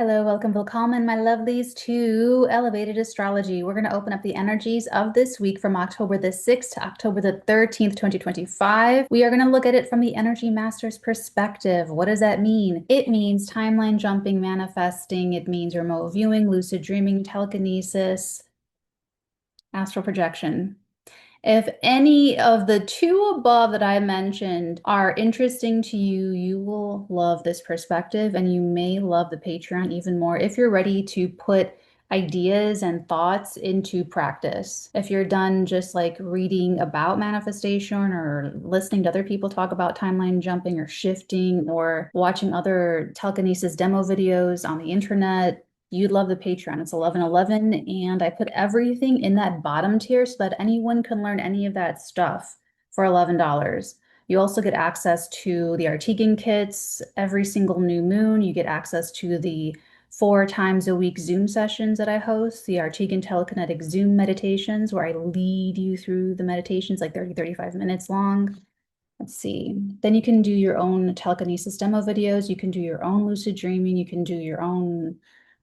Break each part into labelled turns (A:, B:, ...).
A: Hello, welcome, willkommen, my lovelies, to Elevated Astrology. We're going to open up the energies of this week from October the 6th to October the 13th, 2025. We are going to look at it from the Energy Master's perspective. What does that mean? It means timeline jumping, manifesting. It means remote viewing, lucid dreaming, telekinesis, astral projection. If any of the two above that I mentioned are interesting to you, you will love this perspective and you may love the Patreon even more if you're ready to put ideas and thoughts into practice. If you're done just like reading about manifestation or listening to other people talk about timeline jumping or shifting or watching other telekinesis demo videos on the internet, you'd love the Patreon. It's 1111, and I put everything in that bottom tier so that anyone can learn any of that stuff for $11. You also get access to the 𝚑𝚊𝚗𝚗𝚎𝚕𝚎 kits every single new moon. You get access to the 4 times a week Zoom sessions that I host, the 𝚑𝚊𝚗𝚎 telekinetic Zoom meditations, where I lead you through the meditations, like 30, 35 minutes long. Let's see. Then you can do your own telekinesis demo videos. You can do your own lucid dreaming. You can do your own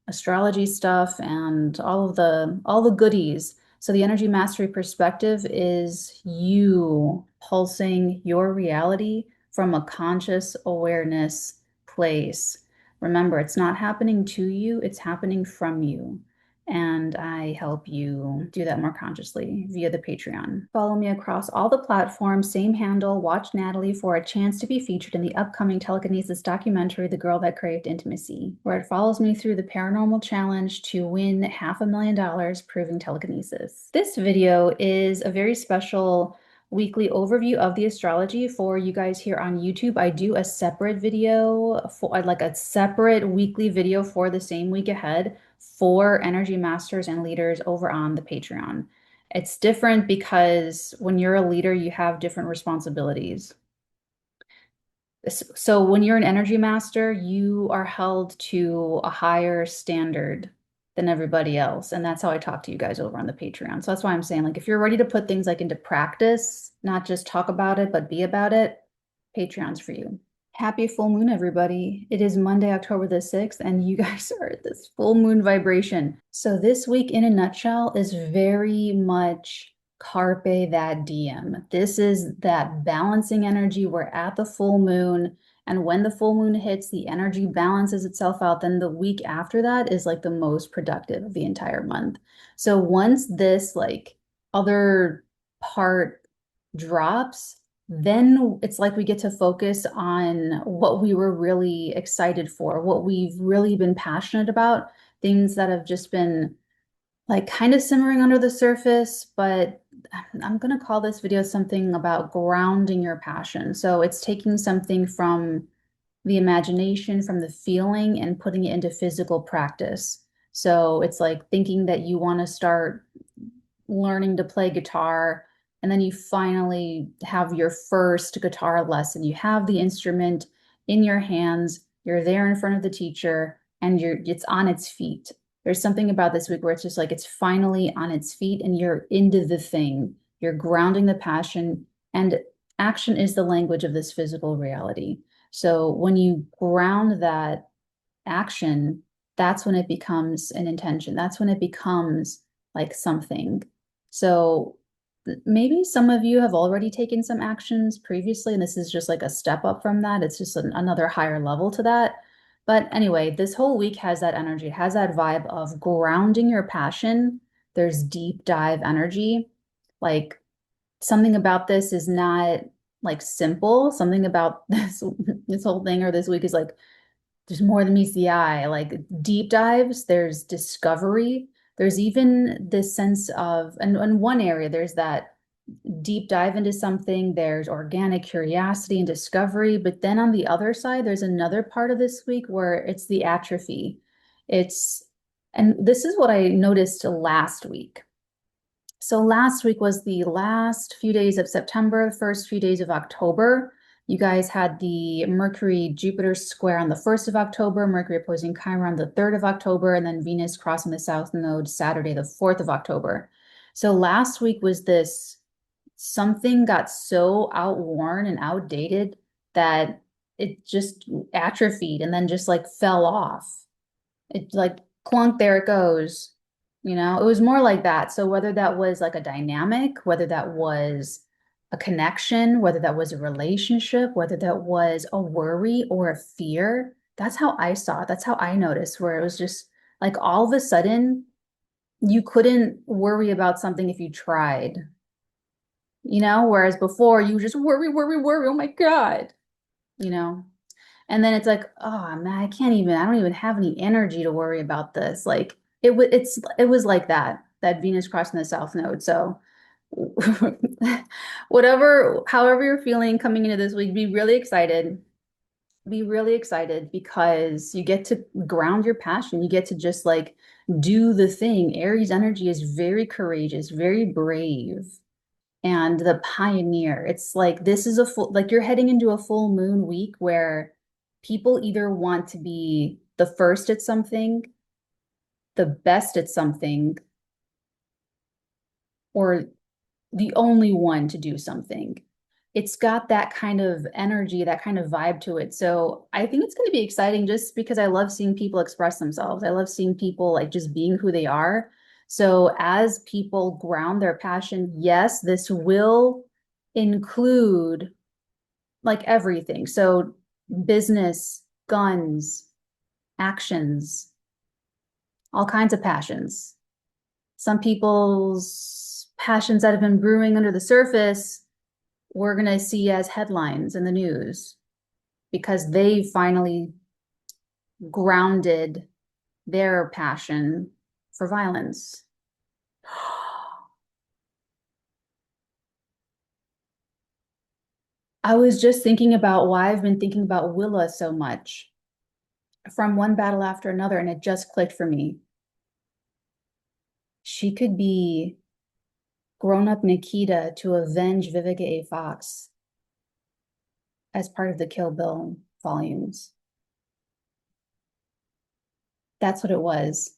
A: astrology stuff and all the goodies. So the energy mastery perspective is you pulsing your reality from a conscious awareness place. Remember, it's not happening to you, it's happening from you. And I help you do that more consciously via the Patreon. Follow me across all the platforms, same handle, watch Natalie for a chance to be featured in the upcoming telekinesis documentary, The Girl That Craved Intimacy, where it follows me through the paranormal challenge to win $500,000 proving telekinesis. This video is a very special weekly overview of the astrology for you guys here on YouTube. I do a separate video for like a separate weekly video for the same week ahead for energy masters and leaders over on the Patreon. It's different because when you're a leader, you have different responsibilities. So when you're an energy master, you are held to a higher standard than everybody else. And that's how I talk to you guys over on the Patreon. So that's why I'm saying, like, if you're ready to put things like into practice, not just talk about it, but be about it, Patreon's for you. Happy full moon, everybody. It is Monday, October the 6th, and you guys are at this full moon vibration. So this week in a nutshell is very much Carpe that Diem. This is that balancing energy. We're at the full moon, and when the full moon hits, the energy balances itself out. Then the week after that is like the most productive of the entire month. So once this like other part drops, then it's like we get to focus on what we were really excited for, what we've really been passionate about, things that have just been like kind of simmering under the surface, but I'm going to call this video something about grounding your passion. So it's taking something from the imagination, from the feeling, and putting it into physical practice. So it's like thinking that you want to start learning to play guitar, and then you finally have your first guitar lesson. You have the instrument in your hands, you're there in front of the teacher, and it's on its feet. There's something about this week where it's just like it's finally on its feet and you're into the thing. You're grounding the passion, and action is the language of this physical reality. So when you ground that action, that's when it becomes an intention. That's when it becomes like something. So maybe some of you have already taken some actions previously, and this is just like a step up from that. It's just another higher level to that. But anyway, this whole week has that energy, has that vibe of grounding your passion. There's deep dive energy. Like something about this is not like simple. Something about this whole thing or this week is like there's more than meets the eye, like deep dives, there's discovery, there's even this sense of, and in one area, there's that deep dive into something, there's organic curiosity and discovery. But then on the other side, there's another part of this week where it's the atrophy. It's, and this is what I noticed last week. So last week was the last few days of September, the first few days of October. You guys had the Mercury-Jupiter square on the 1st of October, Mercury opposing Chiron on the 3rd of October, and then Venus crossing the South Node Saturday, the 4th of October. So last week was this, something got so outworn and outdated that it just atrophied and then just like fell off. It like clunk, there it goes. You know, it was more like that. So whether that was like a dynamic, whether that was a connection, whether that was a relationship, whether that was a worry or a fear, that's how I saw it. That's how I noticed, where it was just like all of a sudden you couldn't worry about something if you tried, you know, whereas before you just worry, worry, worry. Oh my God, you know. And then it's like, oh man, I don't even have any energy to worry about this. Like it was like that Venus crossing the South Node. So however you're feeling coming into this week, be really excited. Be really excited because you get to ground your passion. You get to just like do the thing. Aries energy is very courageous, very brave, and the pioneer. It's like this is a full, like you're heading into a full moon week where people either want to be the first at something, the best at something, or the only one to do something. It's got that kind of energy, that kind of vibe to it. So I think it's going to be exciting just because I love seeing people express themselves. I love seeing people like just being who they are. So as people ground their passion, yes, this will include like everything. So business, guns, actions, all kinds of passions. Some people's passions that have been brewing under the surface, we're going to see as headlines in the news because they finally grounded their passion for violence. I was just thinking about why I've been thinking about Willa so much from one battle after another, and it just clicked for me. She could be grown-up Nikita to avenge Vivica A. Fox as part of the Kill Bill volumes. That's what it was.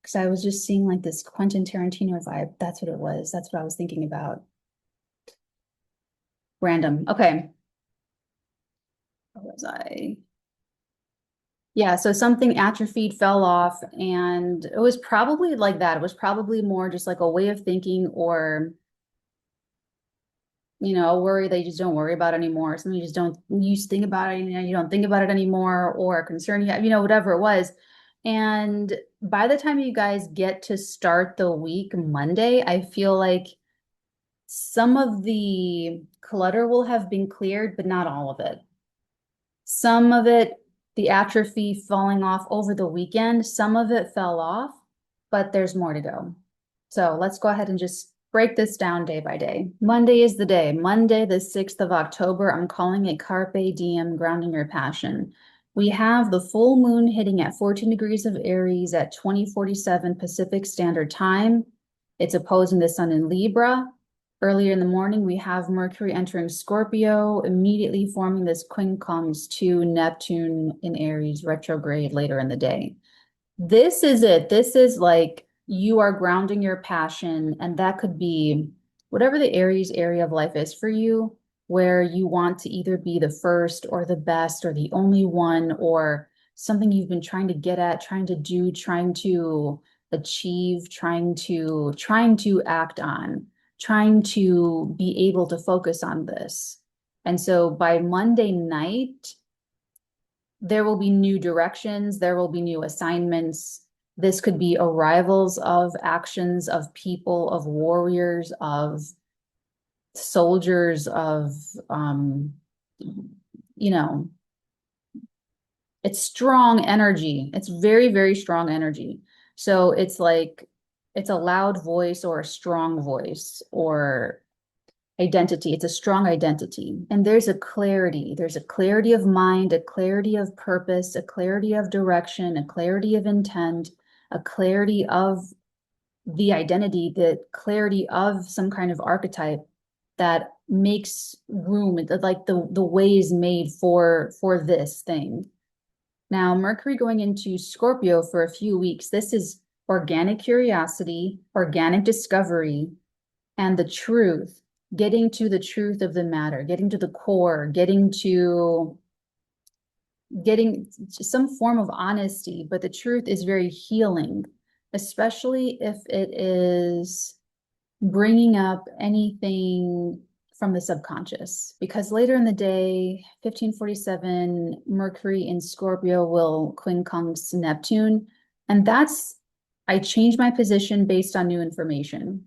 A: Because I was just seeing like this Quentin Tarantino vibe. That's what it was. That's what I was thinking about. Random. Okay. What was I? Yeah, so something atrophied, fell off, and it was probably like that. It was probably more just like a way of thinking or, you know, a worry that you just don't worry about anymore. Something you just don't, you just think about it, you know, you don't think about it anymore, or a concern you have, you know, whatever it was. And by the time you guys get to start the week Monday, I feel like some of the clutter will have been cleared, but not all of it. Some of it, the atrophy falling off over the weekend, some of it fell off, but there's more to go. So let's go ahead and just break this down day by day. Monday is the day. Monday, the 6th of October. I'm calling it Carpe Diem, grounding your passion. We have the full moon hitting at 14 degrees of Aries at 20:47 Pacific Standard Time. It's opposing the sun in Libra. Earlier in the morning, we have Mercury entering Scorpio, immediately forming this quincunx to Neptune in Aries retrograde later in the day. This is it. This is like you are grounding your passion, and that could be whatever the Aries area of life is for you, where you want to either be the first or the best or the only one or something you've been trying to get at, trying to do, trying to achieve, trying to act on, trying to be able to focus on this. And so by Monday night, there will be new directions, there will be new assignments. This could be arrivals of actions, of people, of warriors, of soldiers, of, you know, it's strong energy. It's very, very strong energy. So it's like, it's a loud voice or a strong voice or identity. It's a strong identity. And there's a clarity. There's a clarity of mind, a clarity of purpose, a clarity of direction, a clarity of intent, a clarity of the identity, the clarity of some kind of archetype that makes room, like the way is made for this thing. Now, Mercury going into Scorpio for a few weeks, this is organic curiosity, organic discovery, and the truth, getting to the truth of the matter, getting to the core, getting to getting some form of honesty, but the truth is very healing, especially if it is bringing up anything from the subconscious. Because later in the day, 1547, Mercury in Scorpio will quincunx Neptune. And that's, I change my position based on new information.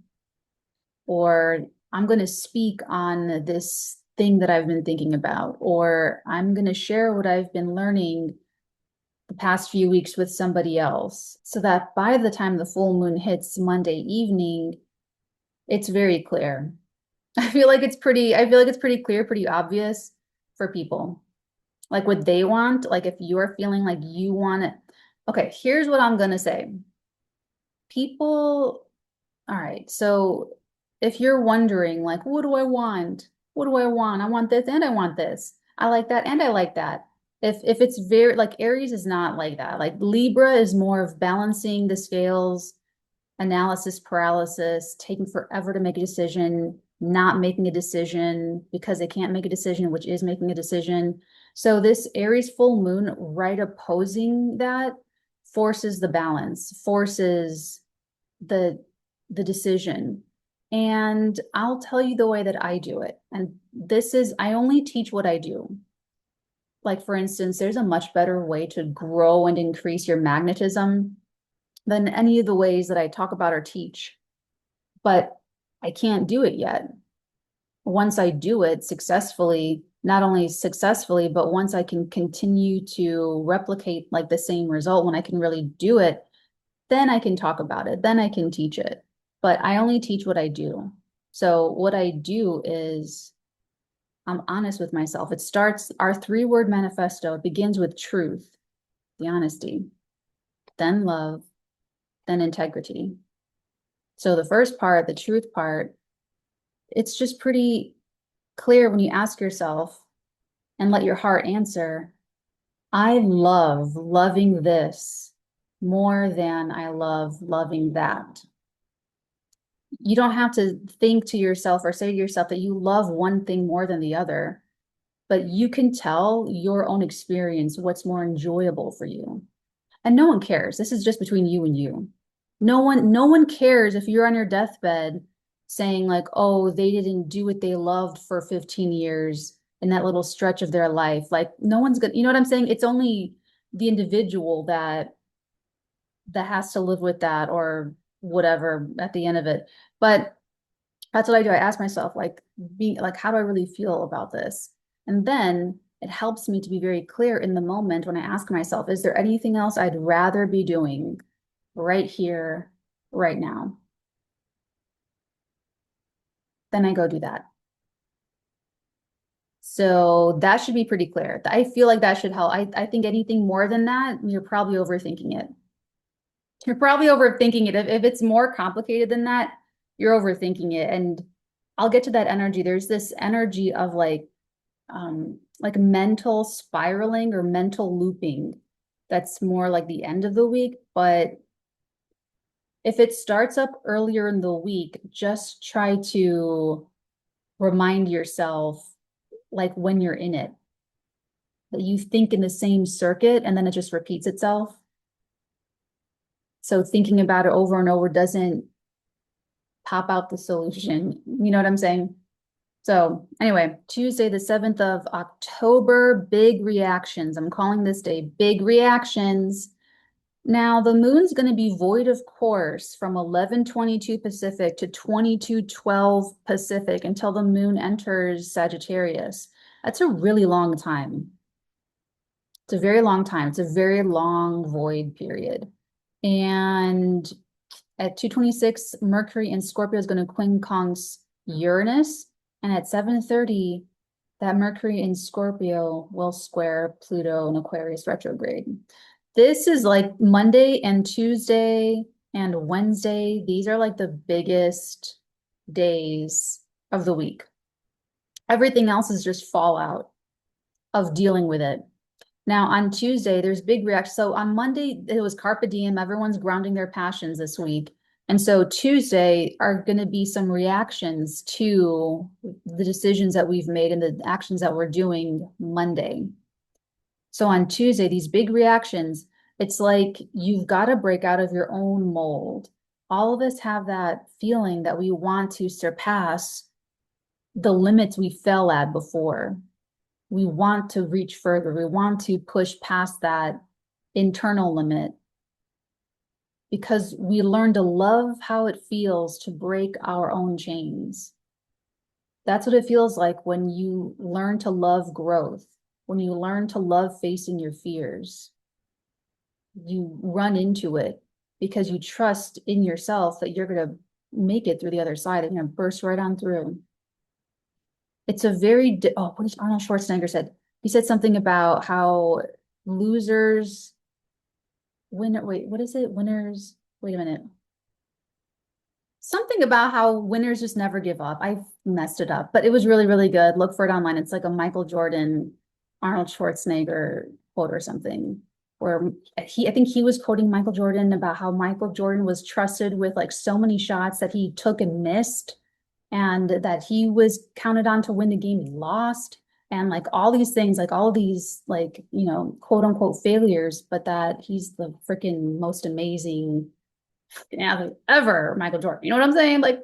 A: Or I'm going to speak on this thing that I've been thinking about, or I'm going to share what I've been learning the past few weeks with somebody else, so that by the time the full moon hits Monday evening, it's very clear. I feel like it's pretty clear, pretty obvious for people. Like what they want, like if you're feeling like you want it. Okay, here's what I'm gonna say. People, all right, so if you're wondering, like, what do I want? What do I want? I want this and I want this. I like that and I like that. If it's very like Aries is not like that. Like Libra is more of balancing the scales, analysis paralysis, taking forever to make a decision, not making a decision because they can't make a decision, which is making a decision. So this Aries full moon right opposing that forces the balance, forces the decision. And I'll tell you the way that I do it. And this is, I only teach what I do. Like, for instance, there's a much better way to grow and increase your magnetism than any of the ways that I talk about or teach. But I can't do it yet. Once I do it successfully, not only successfully, but once I can continue to replicate like the same result, when I can really do it, then I can talk about it, then I can teach it. But I only teach what I do. So what I do is I'm honest with myself. It starts our 3-word manifesto. It begins with truth, the honesty, then love, then integrity. So the first part, the truth part, it's just pretty clear when you ask yourself and let your heart answer, I love loving this more than I love loving that. You don't have to think to yourself or say to yourself that you love one thing more than the other, but you can tell your own experience what's more enjoyable for you. And no one cares. This is just between you and you. No one cares if you're on your deathbed saying like, oh, they didn't do what they loved for 15 years in that little stretch of their life. Like no one's gonna, you know what I'm saying? It's only the individual that has to live with that or whatever at the end of it. But that's what I do. I ask myself, like, being like, how do I really feel about this? And then it helps me to be very clear in the moment when I ask myself, is there anything else I'd rather be doing right here, right now? Then I go do that. So that should be pretty clear. I feel like that should help. I think anything more than that, you're probably overthinking it. You're probably overthinking it. If it's more complicated than that, you're overthinking it. And I'll get to that energy. There's this energy of like mental spiraling or mental looping. That's more like the end of the week. But if it starts up earlier in the week, just try to remind yourself, like when you're in it, that you think in the same circuit and then it just repeats itself. So thinking about it over and over doesn't pop out the solution. You know what I'm saying? So anyway, Tuesday, the 7th of October, big reactions. I'm calling this day big reactions. Now the moon's going to be void of course from 11:22 Pacific to 22:12 Pacific until the moon enters Sagittarius. That's a really long time. It's a very long time. It's a very long void period. And at 2:26, Mercury in Scorpio is going to quincunx Uranus. And at 7:30, that Mercury in Scorpio will square Pluto in Aquarius retrograde. This is like Monday and Tuesday and Wednesday. These are like the biggest days of the week. Everything else is just fallout of dealing with it. Now on Tuesday, there's big reaction. So on Monday, it was Carpe Diem. Everyone's grounding their passions this week. And so Tuesday are going to be some reactions to the decisions that we've made and the actions that we're doing Monday. So on Tuesday, these big reactions, it's like you've got to break out of your own mold. All of us have that feeling that we want to surpass the limits we fell at before. We want to reach further. We want to push past that internal limit because we learn to love how it feels to break our own chains. That's what it feels like when you learn to love growth, when you learn to love facing your fears. You run into it because you trust in yourself that you're going to make it through the other side and you're going to burst right on through. It's a very, what did Arnold Schwarzenegger said? He said something about how losers, wait, what is it? Winners, wait a minute. Something about how winners just never give up. I messed it up, but it was really, really good. Look for it online. It's like a Michael Jordan, Arnold Schwarzenegger quote or something, where I think he was quoting Michael Jordan about how Michael Jordan was trusted with like so many shots that he took and missed, and that he was counted on to win the game he lost, and like all these things, like all these like, you know, quote unquote failures, but that he's the freaking most amazing athlete ever, Michael Jordan. You know what I'm saying? Like,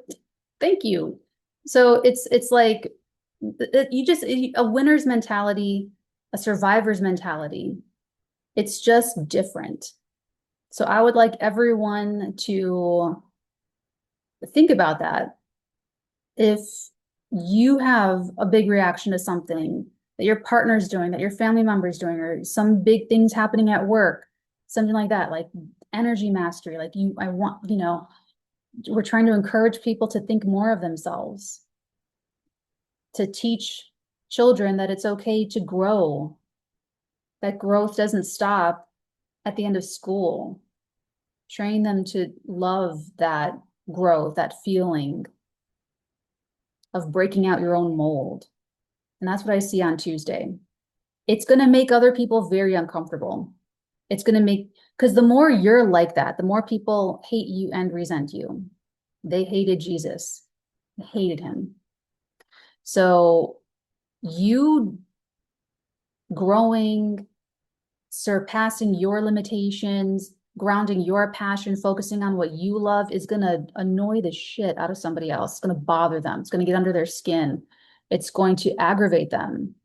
A: thank you. So it's like you just a winner's mentality, a survivor's mentality. It's just different. So I would like everyone to think about that. If you have a big reaction to something that your partner's doing, that your family member's doing, or some big things happening at work, something like that, like energy mastery, like I want, you know, we're trying to encourage people to think more of themselves, to teach children that it's okay to grow, that growth doesn't stop at the end of school. Train them to love that growth, that feeling of breaking out your own mold. And that's what I see on Tuesday. It's going to make other people very uncomfortable. It's going to make, because the more you're like that, the more people hate you and resent you. They hated Jesus, they hated him. So you growing, surpassing your limitations, grounding your passion, focusing on what you love is going to annoy the shit out of somebody else. It's going to bother them. It's going to get under their skin. It's going to aggravate them.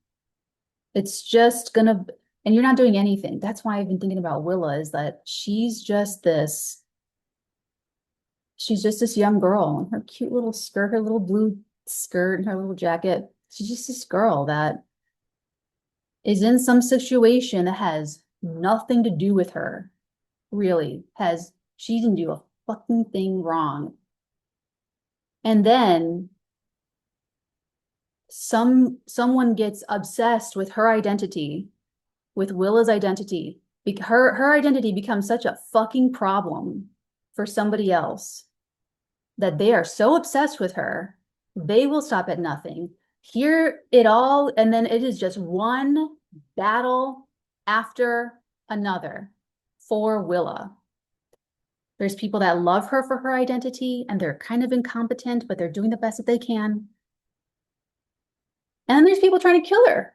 A: It's just going to, and you're not doing anything. That's why I've been thinking about Willa, is that she's just this young girl in her cute little skirt, her little blue skirt and her little jacket. She's just this girl that is in some situation that has nothing to do with her, really. She didn't do a fucking thing wrong. And then someone gets obsessed with her identity, with Willa's identity. Her identity becomes such a fucking problem for somebody else that they are so obsessed with her, they will stop at nothing, hear it all, and then it is just one battle after another for Willa. There's people that love her for her identity, and they're kind of incompetent, but they're doing the best that they can. And then there's people trying to kill her.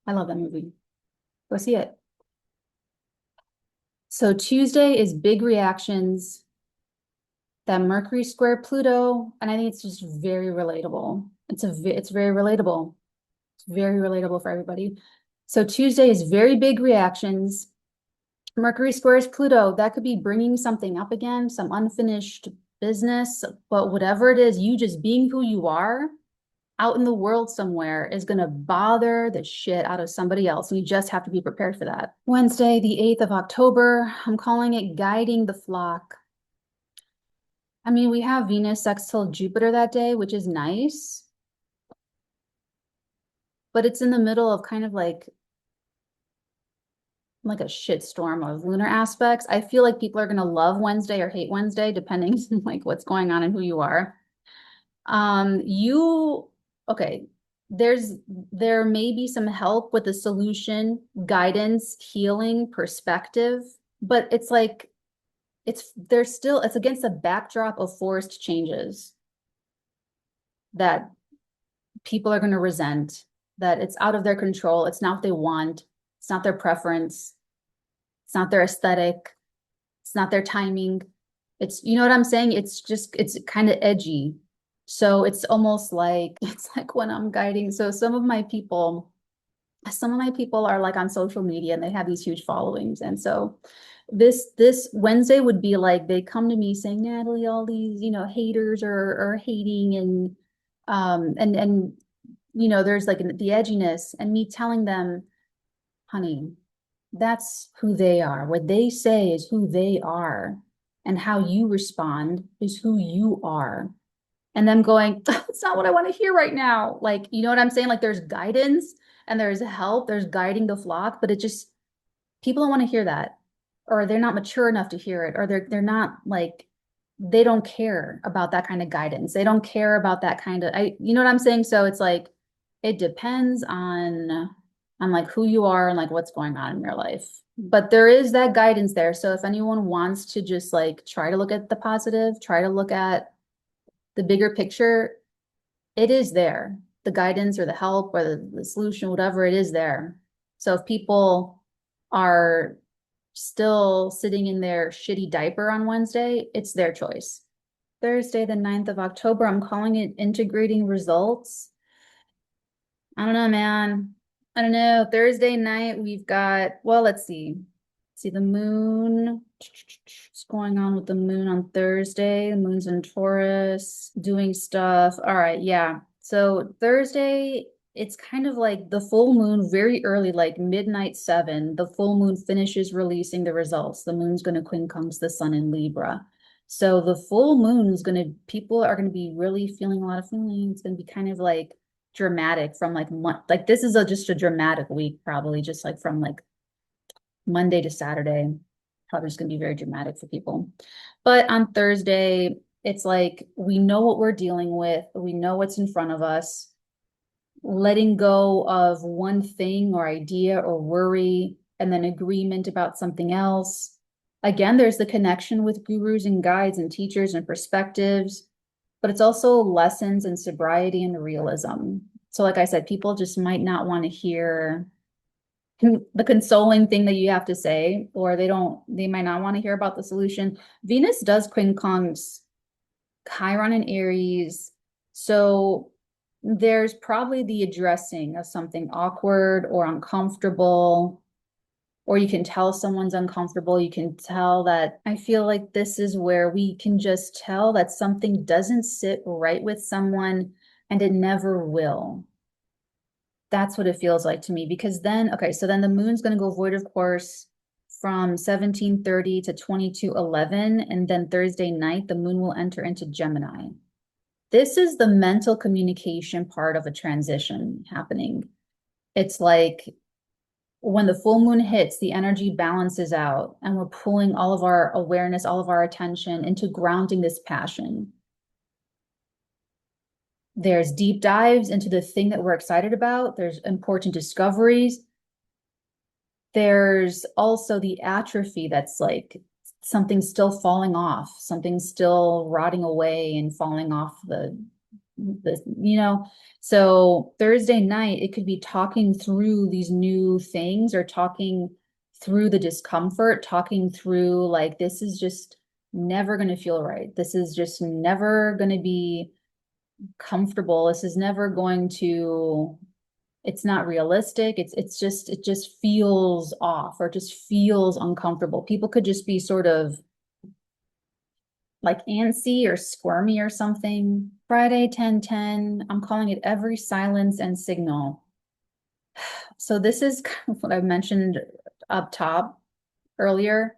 A: I love that movie. Go see it. So Tuesday is big reactions, that Mercury square Pluto, and I think it's just very relatable. It's very relatable. It's very relatable for everybody. So Tuesday is very big reactions. Mercury squares Pluto, that could be bringing something up again, some unfinished business, but whatever it is, you just being who you are out in the world somewhere is going to bother the shit out of somebody else. And you just have to be prepared for that. Wednesday, the 8th of October, I'm calling it guiding the flock. I mean, we have Venus sextile Jupiter that day, which is nice, but it's in the middle of kind of like a shitstorm of lunar aspects. I feel like people are going to love Wednesday or hate Wednesday, depending on like what's going on and who you are. Okay, there may be some help with the solution, guidance, healing, perspective, but it's like, it's against the backdrop of forced changes. that people are going to resent, that it's out of their control. It's not what they want. It's not their preference. It's not their aesthetic. It's not their timing. It's, you know what I'm saying? It's just, it's kind of edgy. So it's almost like, it's like when I'm guiding. So some of my people are like on social media and they have these huge followings. And so this Wednesday would be like, they come to me saying, Natalie, all these, haters are hating and there's like the edginess and me telling them, honey, that's who they are. What they say is who they are. And how you respond is who you are. And them going, that's not what I want to hear right now. Like, you know what I'm saying? Like there's guidance and there's help, there's guiding the flock, but it just, people don't want to hear that. Or they're not mature enough to hear it, or they're not like, they don't care about that kind of guidance. They don't care about that kind of, you know what I'm saying? So it's like, it depends on like who you are and like what's going on in your life. But there is that guidance there. So if anyone wants to just like try to look at the positive, try to look at the bigger picture, it is there. The guidance or the help or the solution, whatever, it is there. So if people are still sitting in their shitty diaper on Wednesday, it's their choice. Thursday, the 9th of October, I'm calling it integrating results. I don't know, man. I don't know. Thursday night, we've got, well, let's see. See the moon. What's going on with the moon on Thursday? The moon's in Taurus, doing stuff. All right, yeah. So Thursday, it's kind of like the full moon very early, like midnight 7. The full moon finishes releasing the results. The moon's going to quincunx the sun in Libra. So the full moon is going to, people are going to be really feeling a lot of feelings. It's going to be kind of like dramatic from like this is just a dramatic week, probably just like from like Monday to Saturday, probably just gonna be very dramatic for people. But on Thursday, it's like we know what we're dealing with, we know what's in front of us, letting go of one thing or idea or worry, and then agreement about something else. Again, there's the connection with gurus and guides and teachers and perspectives, but it's also lessons in sobriety and realism. So like I said, people just might not want to hear the consoling thing that you have to say, or they might not want to hear about the solution. Venus does quincunx Chiron and Aries. So there's probably the addressing of something awkward or uncomfortable, or you can tell someone's uncomfortable. You can tell that, I feel like this is where we can just tell that something doesn't sit right with someone and it never will. That's what it feels like to me, because then, okay, so then the moon's going to go void of course from 1730 to 2211, and then Thursday night, the moon will enter into Gemini. This is the mental communication part of a transition happening. It's like when the full moon hits, the energy balances out and we're pulling all of our awareness, all of our attention into grounding this passion. There's deep dives into the thing that we're excited about. There's important discoveries. There's also the atrophy that's like something still falling off, something still rotting away and falling off so Thursday night, it could be talking through these new things or talking through the discomfort, talking through like, this is just never going to feel right. This is just never going to be comfortable. This is never going to, it's not realistic. It just feels off or just feels uncomfortable. People could just be sort of like antsy or squirmy or something. Friday 10/10, I'm calling it every silence and signal. So this is kind of what I mentioned up top earlier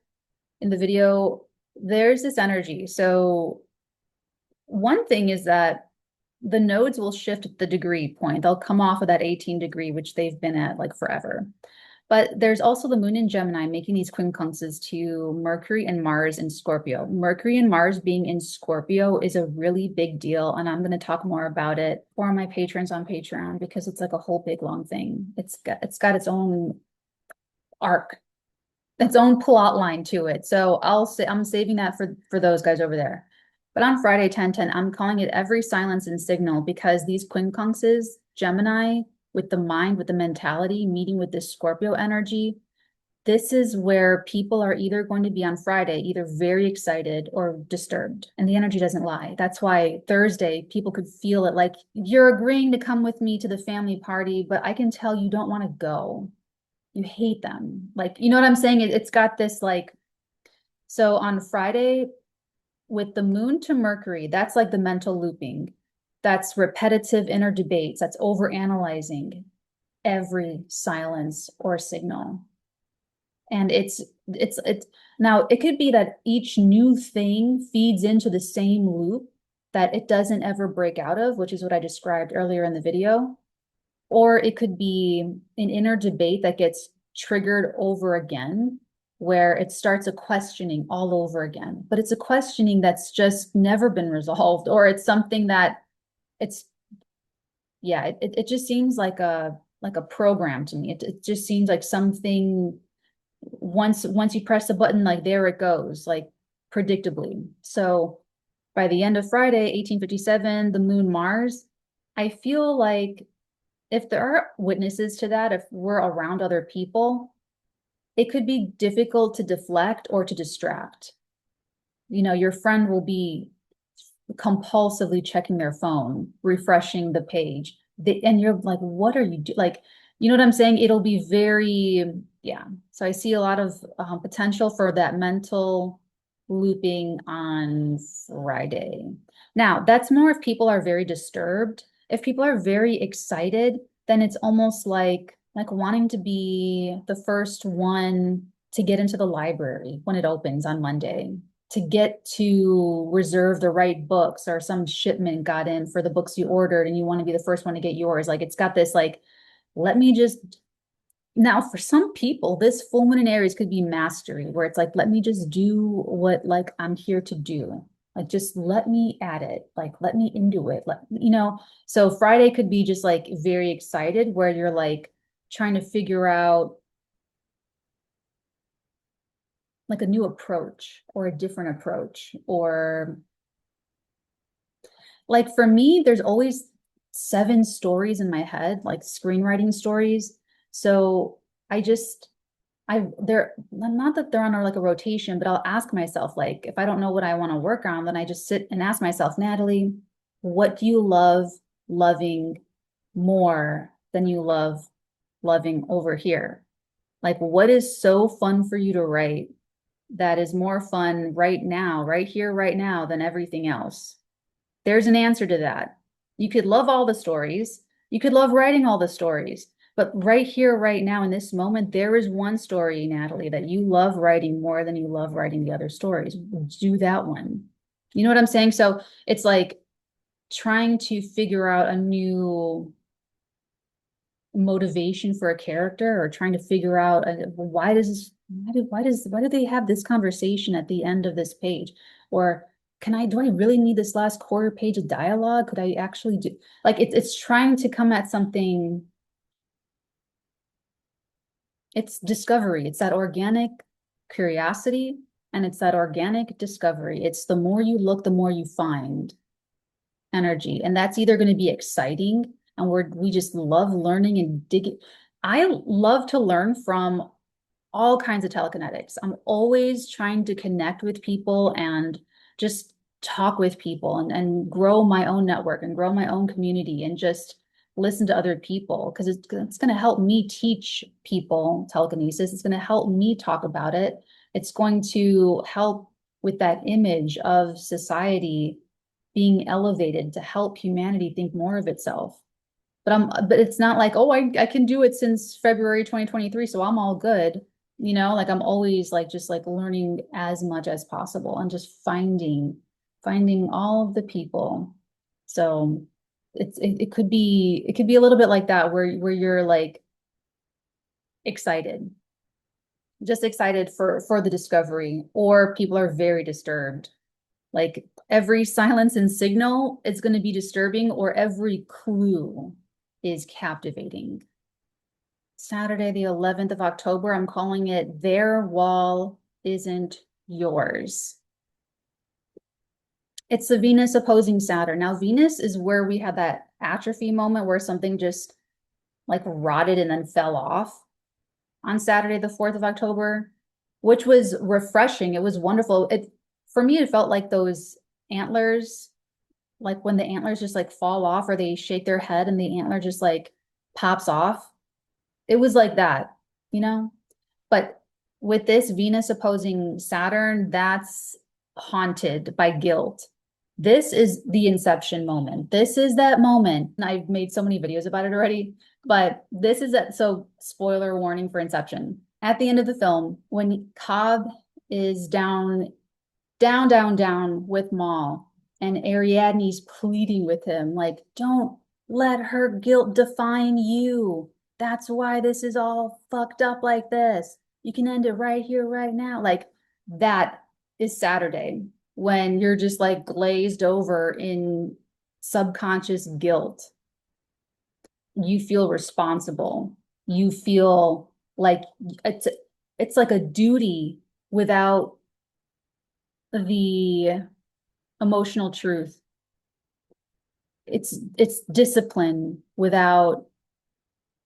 A: in the video. There's this energy. So one thing is that the nodes will shift at the degree point. They'll come off of that 18 degree, which they've been at like forever. But there's also the moon in Gemini making these quincunxes to Mercury and Mars in Scorpio. Mercury and Mars being in Scorpio is a really big deal. And I'm going to talk more about it for my patrons on Patreon because it's like a whole big long thing. It's got its own arc, its own plot line to it. So I'm saving that for those guys over there. But on Friday, 10/10, I'm calling it every silence and signal because these quincunxes, Gemini, with the mind, with the mentality, meeting with this Scorpio energy, this is where people are either going to be on Friday, either very excited or disturbed. And the energy doesn't lie. That's why Thursday, people could feel it like you're agreeing to come with me to the family party, but I can tell you don't want to go. You hate them. Like, you know what I'm saying? It's got this like, so on Friday, with the moon to Mercury, that's like the mental looping. That's repetitive inner debates. That's over analyzing every silence or signal. And it's now it could be that each new thing feeds into the same loop that it doesn't ever break out of, which is what I described earlier in the video. Or it could be an inner debate that gets triggered over again, where it starts a questioning all over again. But it's a questioning that's just never been resolved, or it's something that it's, yeah, it just seems like a program to me. It just seems like something once you press the button, like there it goes, like predictably. So by the end of Friday, 1857, the moon Mars, I feel like if there are witnesses to that, if we're around other people, it could be difficult to deflect or to distract. You know, your friend will be compulsively checking their phone, refreshing the page. And you're like, what are you doing? Like, you know what I'm saying? It'll be very, yeah. So I see a lot of potential for that mental looping on Friday. Now, that's more if people are very disturbed. If people are very excited, then it's almost like wanting to be the first one to get into the library when it opens on Monday, to get to reserve the right books, or some shipment got in for the books you ordered and you want to be the first one to get yours. Like it's got this like, let me just, now for some people, this full moon in Aries could be mastery, where it's like, let me just do what like I'm here to do. Like just let me at it, like let me into it. You know, so Friday could be just like very excited, where you're like trying to figure out like a new approach or a different approach, or like for me, there's always 7 stories in my head, like screenwriting stories. So I just, they're not that they're on like a rotation, but I'll ask myself, like, if I don't know what I want to work on, then I just sit and ask myself, Natalie, what do you love loving more than you love loving over here? Like, what is so fun for you to write that is more fun right now, right here, right now, than everything else? There's an answer to that. You could love all the stories. You could love writing all the stories. But right here, right now, in this moment, there is one story, Natalie, that you love writing more than you love writing the other stories. Do that one. You know what I'm saying? So it's like trying to figure out a new motivation for a character, or trying to figure out why do they have this conversation at the end of this page? Or do I really need this last quarter page of dialogue? Could I actually do, like, it's trying to come at something. It's discovery. It's that organic curiosity, and it's that organic discovery. It's the more you look, the more you find energy. And that's either going to be exciting, and we just love learning and digging. I love to learn from all kinds of telekinetics. I'm always trying to connect with people and just talk with people, and grow my own network and grow my own community, and just listen to other people, because it's going to help me teach people telekinesis. It's going to help me talk about it. It's going to help with that image of society being elevated to help humanity think more of itself. But it's not like, oh, I can do it since February 2023, so I'm all good. You know, like I'm always like just like learning as much as possible, and just finding all of the people. So it could be a little bit like that, where you're like excited, just excited for the discovery, or people are very disturbed. Like every silence and signal is going to be disturbing, or every clue is captivating. Saturday, the 11th of October, I'm calling it Their Wall Isn't Yours. It's the Venus opposing Saturn. Now, Venus is where we had that atrophy moment where something just like rotted and then fell off on Saturday, the 4th of October, which was refreshing. It was wonderful. It for me, it felt like those antlers, like when the antlers just like fall off or they shake their head and the antler just like pops off. It was like that, you know? But with this Venus opposing Saturn, that's haunted by guilt. This is the inception moment. This is that moment. I've made so many videos about it already, but this is that. So, spoiler warning for Inception. At the end of the film, when Cobb is down with Maul, and Ariadne's pleading with him, like, don't let her guilt define you. That's why this is all fucked up like this. You can end it right here, right now. Like, that is Saturday when you're just like glazed over in subconscious guilt. You feel responsible. You feel like it's like a duty without the emotional truth. It's discipline without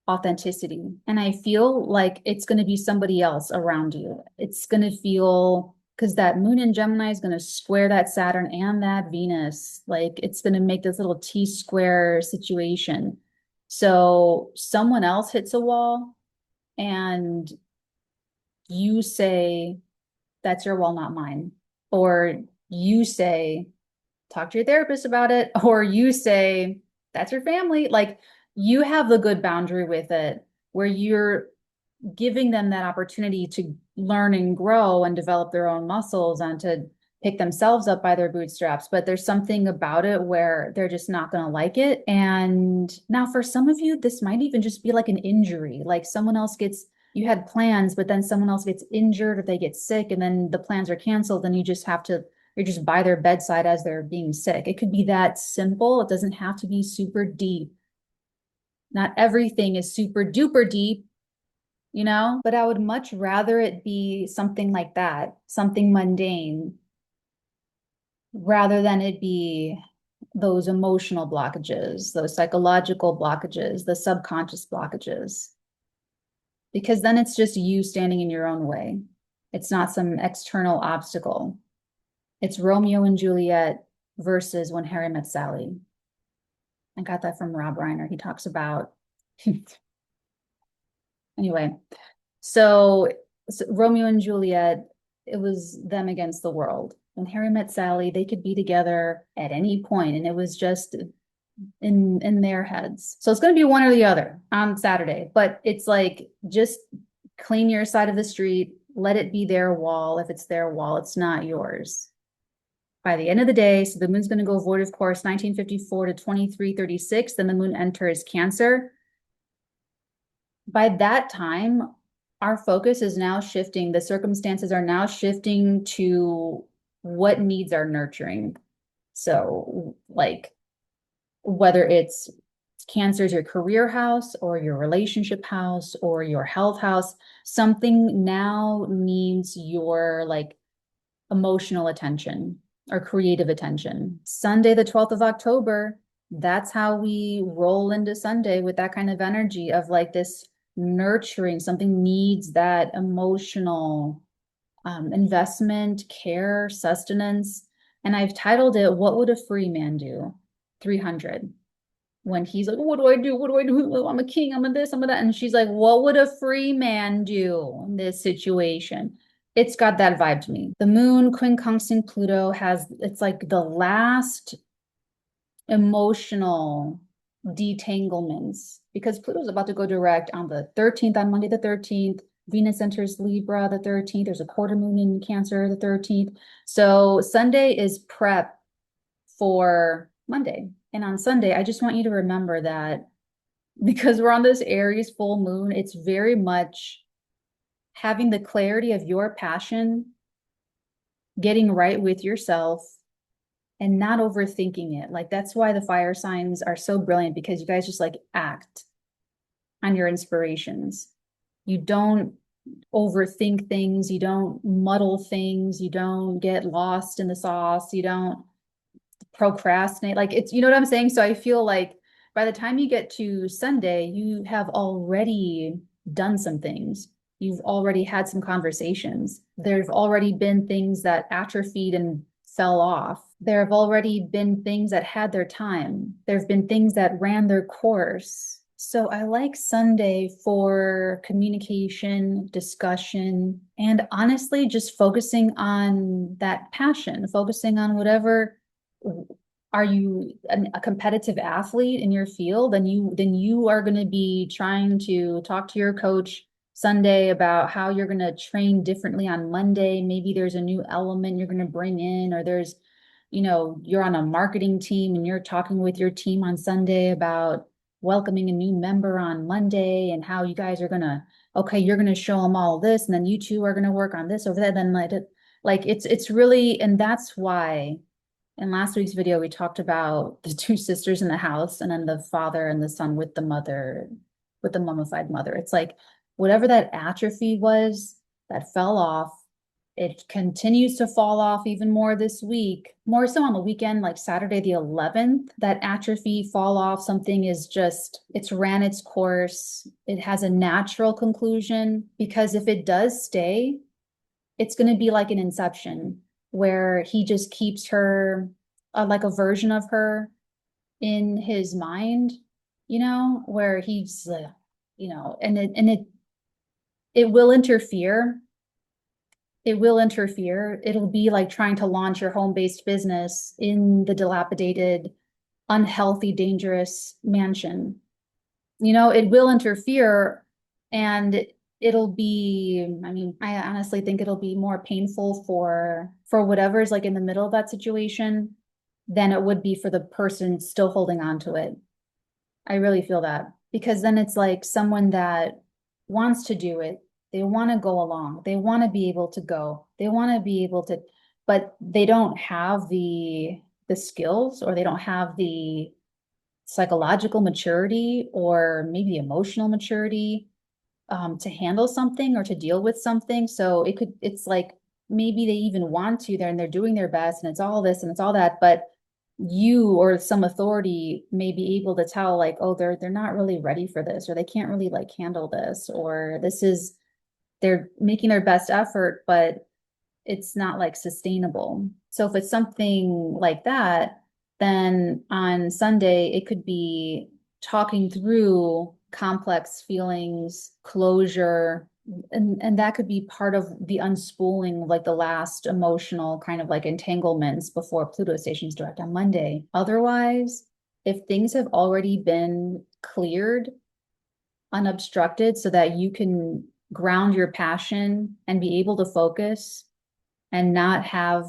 A: authenticity. And I feel like it's going to be somebody else around you. It's going to feel, because that moon in Gemini is going to square that Saturn and that Venus. Like it's going to make this little T-square situation. So someone else hits a wall and you say, that's your wall, not mine. Or you say, talk to your therapist about it. Or you say, that's your family. Like you have the good boundary with it where you're giving them that opportunity to learn and grow and develop their own muscles and to pick themselves up by their bootstraps. But there's something about it where they're just not going to like it. And now for some of you, this might even just be like an injury, like someone else gets, you had plans, but then someone else gets injured or they get sick and then the plans are canceled and you just have to, you're just by their bedside as they're being sick. It could be that simple. It doesn't have to be super deep. Not everything is super duper deep, you know, but I would much rather it be something like that, something mundane, rather than it be those emotional blockages, those psychological blockages, the subconscious blockages. Because then it's just you standing in your own way. It's not some external obstacle. It's Romeo and Juliet versus When Harry Met Sally. I got that from Rob Reiner. He talks about anyway. So Romeo and Juliet, it was them against the world. When Harry Met Sally, they could be together at any point, and it was just in their heads. So it's going to be one or the other on Saturday, but it's like just clean your side of the street, let it be their wall. If it's their wall, it's not yours. By the end of the day, so the moon's going to go void of course 1954 to 2336, then the moon enters Cancer. By that time, our focus is now shifting. The circumstances are now shifting to what needs are nurturing. So like whether it's Cancer is your career house or your relationship house or your health house, something now needs your like emotional attention or creative attention. Sunday, the 12th of October, that's how we roll into Sunday with that kind of energy of like this nurturing, something needs that emotional investment, care, sustenance. And I've titled it, What Would a Free Man Do? 300. When he's like, what do I do? What do I do? I'm a king, I'm a this, I'm a that. And she's like, what would a free man do in this situation? It's got that vibe to me. The moon, quincunxing Pluto has, it's like the last emotional detanglements because Pluto's about to go direct on the 13th, on Monday the 13th. Venus enters Libra the 13th. There's a quarter moon in Cancer the 13th. So Sunday is prep for Monday. And on Sunday, I just want you to remember that because we're on this Aries full moon, it's very much having the clarity of your passion, getting right with yourself, and not overthinking it. Like that's why the fire signs are so brilliant because you guys just like act on your inspirations. You don't overthink things, you don't muddle things, you don't get lost in the sauce, you don't procrastinate. Like it's, you know what I'm saying? So I feel like by the time you get to Sunday, you have already done some things. You've already had some conversations. There've already been things that atrophied and fell off. There have already been things that had their time. There have been things that ran their course. So I like Sunday for communication, discussion, and honestly, just focusing on that passion, focusing on whatever. Are you a competitive athlete in your field? Then you are going to be trying to talk to your coach Sunday about how you're going to train differently on Monday. Maybe there's a new element you're going to bring in, or there's, you're on a marketing team and you're talking with your team on Sunday about welcoming a new member on Monday and how you guys are going to, okay, you're going to show them all this, and then you two are going to work on this over there. Then it's really, and that's why in last week's video, we talked about the two sisters in the house and then the father and the son with the mother, with the mummified mother. It's like whatever that atrophy was that fell off, it continues to fall off even more this week, more so on the weekend, like Saturday the 11th. That atrophy fall off, something is just, it's ran its course. It has a natural conclusion, because if it does stay, it's going to be like an inception where he just keeps her, like a version of her in his mind, where he's, and it will interfere. It will interfere. It'll be like trying to launch your home-based business in the dilapidated, unhealthy, dangerous mansion. It will interfere, and it'll be, I mean, I honestly think it'll be more painful for whatever's like in the middle of that situation than it would be for the person still holding on to it. I really feel that, because then it's like someone that wants to do it. They want to go along. They want to be able to go. They want to be able to, but they don't have the skills, or they don't have the psychological maturity, or maybe emotional maturity, to handle something or to deal with something. So it's like maybe they even want to there and they're doing their best and it's all this and it's all that, but you or some authority may be able to tell, like, oh, they're not really ready for this, or they can't really like handle this, or they're making their best effort, but it's not like sustainable. So if it's something like that, then on Sunday, it could be talking through complex feelings, closure, and that could be part of the unspooling of like the last emotional kind of like entanglements before Pluto stations direct on Monday. Otherwise, if things have already been cleared, unobstructed, so that you can ground your passion and be able to focus and not have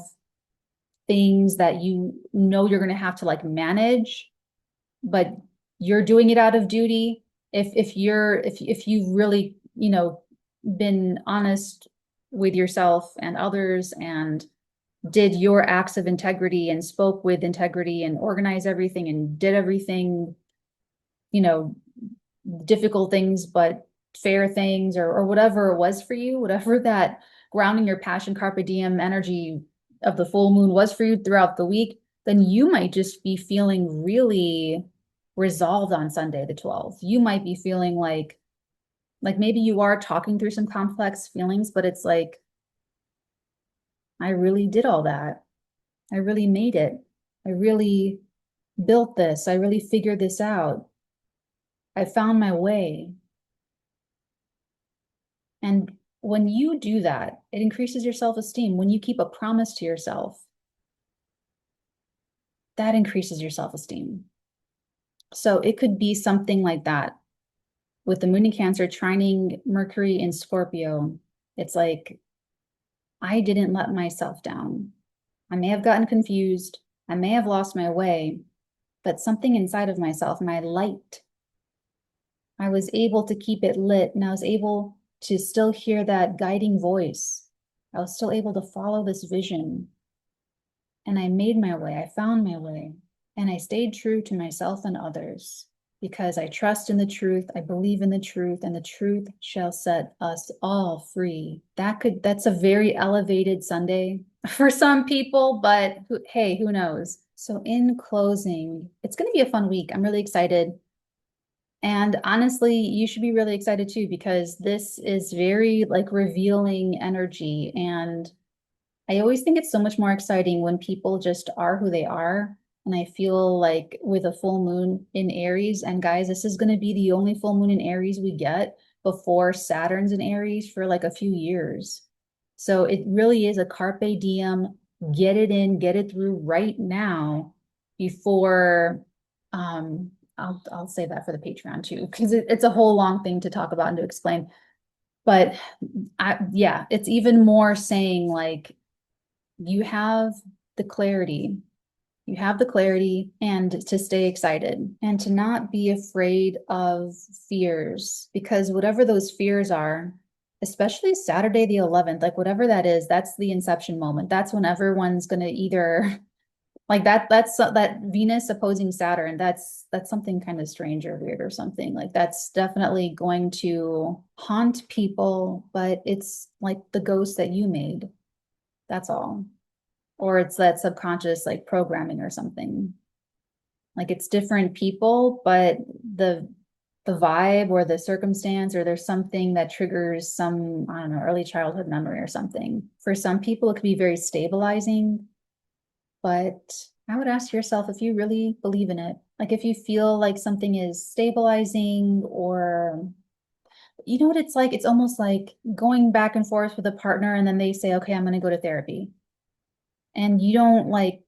A: things that you're going to have to like manage, but you're doing it out of duty. If you've really, been honest with yourself and others and did your acts of integrity and spoke with integrity and organized everything and did everything, difficult things, but fair things, or whatever it was for you, whatever that grounding your passion, Carpe Diem energy of the full moon was for you throughout the week, then you might just be feeling really resolved on Sunday, the 12th. You might be feeling like maybe you are talking through some complex feelings, but it's like, I really did all that. I really made it. I really built this. I really figured this out. I found my way. And when you do that, it increases your self-esteem. When you keep a promise to yourself, that increases your self-esteem. So it could be something like that. With the moon in Cancer trining Mercury in Scorpio, it's like, I didn't let myself down. I may have gotten confused. I may have lost my way, but something inside of myself, my light, I was able to keep it lit, and I was able to still hear that guiding voice. I was still able to follow this vision. And I made my way. I found my way. And I stayed true to myself and others, because I trust in the truth. I believe in the truth, and the truth shall set us all free. That's a very elevated Sunday for some people, but hey, who knows? So in closing, it's going to be a fun week. I'm really excited. And honestly, you should be really excited too, because this is very like revealing energy. And I always think it's so much more exciting when people just are who they are. And I feel like with a full moon in Aries, and guys, this is going to be the only full moon in Aries we get before Saturn's in Aries for like a few years. So it really is a carpe diem, get it in, get it through right now before I'll say that for the Patreon too, because it's a whole long thing to talk about and to explain. But yeah, it's even more saying like you have the clarity. You have the clarity and to stay excited and to not be afraid of fears, because whatever those fears are, especially Saturday the 11th, like whatever that is, that's the inception moment. That's when everyone's going to either like that's that Venus opposing Saturn. That's something kind of strange or weird or something. Like that's definitely going to haunt people, but it's like the ghost that you made. That's all. Or it's that subconscious like programming or something. Like it's different people, but the vibe or the circumstance or there's something that triggers some, I don't know, early childhood memory or something. For some people, it could be very stabilizing, but I would ask yourself if you really believe in it. Like if you feel like something is stabilizing or you know what it's like? It's almost like going back and forth with a partner and then they say, okay, I'm going to go to therapy. And you don't like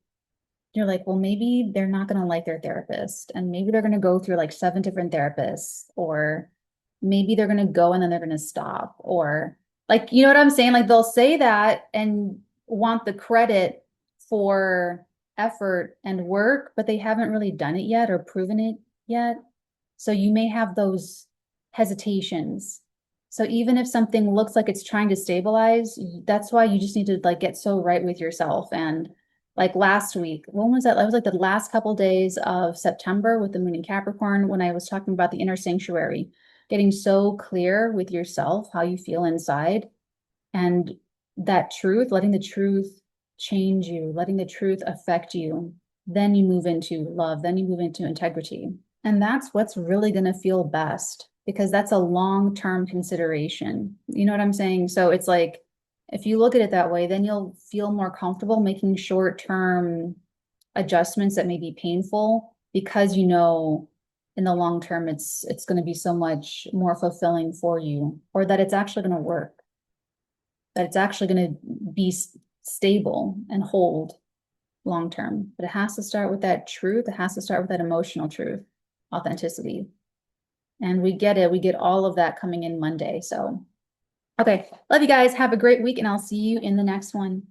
A: you're like, well, maybe they're not going to like their therapist, and maybe they're going to go through like 7 different therapists, or maybe they're going to go and then they're going to stop, or like, you know what I'm saying? Like they'll say that and want the credit for effort and work, but they haven't really done it yet or proven it yet. So you may have those hesitations. So even if something looks like it's trying to stabilize, that's why you just need to like get so right with yourself. And like last week, when was that? That was like the last couple days of September with the moon in Capricorn when I was talking about the inner sanctuary, getting so clear with yourself, how you feel inside, and that truth, letting the truth change you, letting the truth affect you. Then you move into love, then you move into integrity. And that's what's really going to feel best because that's a long-term consideration. You know what I'm saying? So it's like, if you look at it that way, then you'll feel more comfortable making short-term adjustments that may be painful because you know in the long term it's going to be so much more fulfilling for you, or that it's actually going to work, that it's actually going to be stable and hold long term. But it has to start with that truth. It has to start with that emotional truth, authenticity. And we get it. We get all of that coming in Monday. So, okay. Love you guys. Have a great week, and I'll see you in the next one.